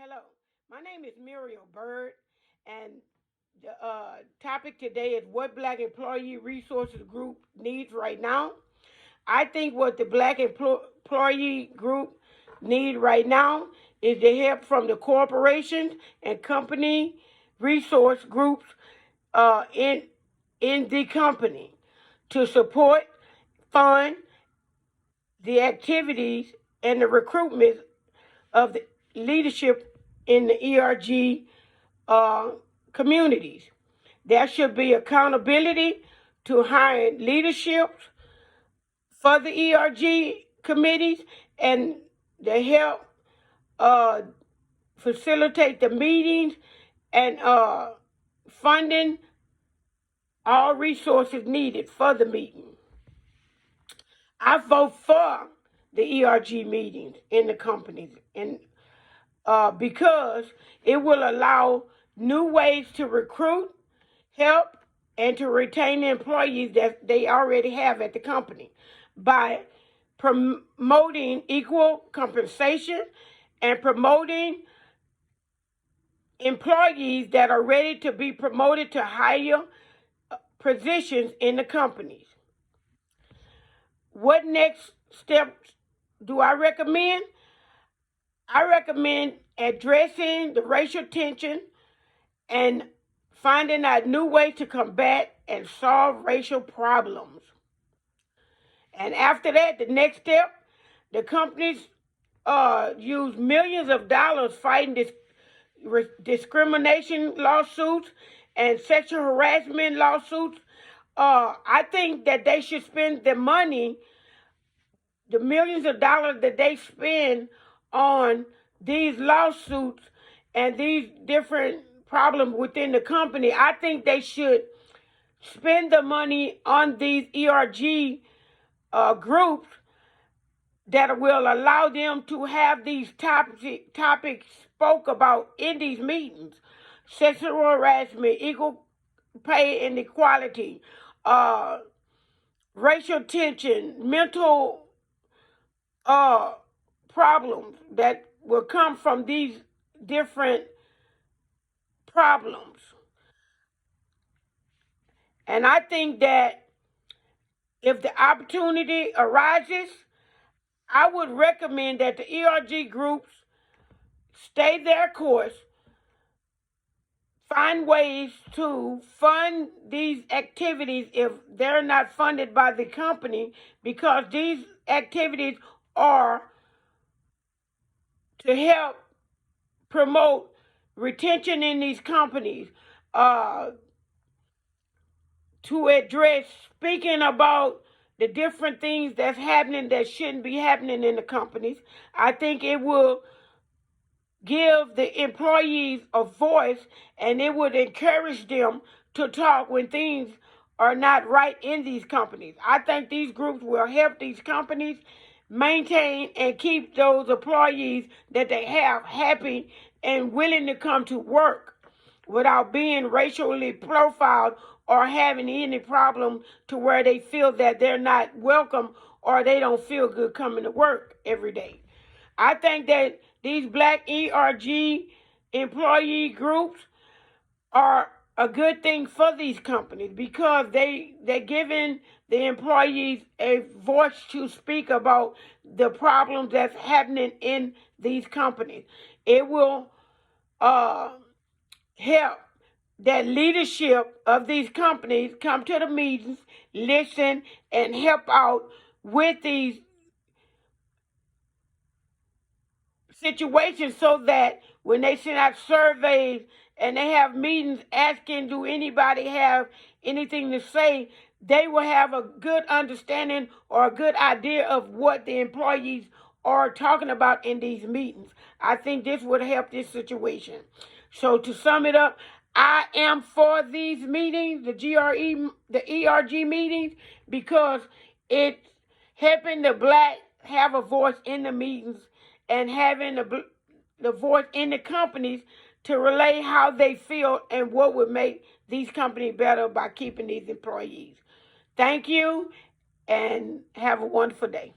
Hello, my name is Muriel Bird, and the topic today is what Black Employee Resources Group needs right now. I think what the Black Employee Group need right now is the help from the corporations and company resource groups in the company to support, fund the activities and the recruitment of the leadership in the ERG uh, communities. There should be accountability to hiring leadership for the ERG committees and to help uh, facilitate the meetings and funding all resources needed for the meeting. I vote for the ERG meetings in the companies and because it will allow new ways to recruit, help, and to retain the employees that they already have at the company by promoting equal compensation and promoting employees that are ready to be promoted to higher positions in the companies. What next steps do I recommend? I recommend addressing the racial tension and finding out new ways to combat and solve racial problems. And after that, the next step, the companies use millions of dollars fighting discrimination lawsuits and sexual harassment lawsuits. I think that they should spend the money, the millions of dollars that they spend on these lawsuits and these different problems within the company. I think they should spend the money on these ERG groups that will allow them to have these topics spoke about in these meetings: sexual harassment, equal pay and equality, racial tension, mental problems that will come from these different problems. And I think that if the opportunity arises, I would recommend that the ERG groups stay their course, find ways to fund these activities if they're not funded by the company, because these activities are to help promote retention in these companies, to address speaking about the different things that's happening that shouldn't be happening in the companies. I think it will give the employees a voice and it would encourage them to talk when things are not right in these companies. I think these groups will help these companies maintain and keep those employees that they have happy and willing to come to work without being racially profiled or having any problem to where they feel that they're not welcome or they don't feel good coming to work every day. I think that these Black ERG employee groups are a good thing for these companies because they're giving the employees a voice to speak about the problems that's happening in these companies. It will help that leadership of these companies come to the meetings, listen, and help out with these situations so that when they send out surveys and they have meetings asking, do anybody have anything to say, they will have a good understanding or a good idea of what the employees are talking about in these meetings. I think this would help this situation. So to sum it up, I am for these meetings, the ERG meetings, because it's helping the Black have a voice in the meetings and having the voice in the companies to relay how they feel and what would make these companies better by keeping these employees. Thank you and have a wonderful day.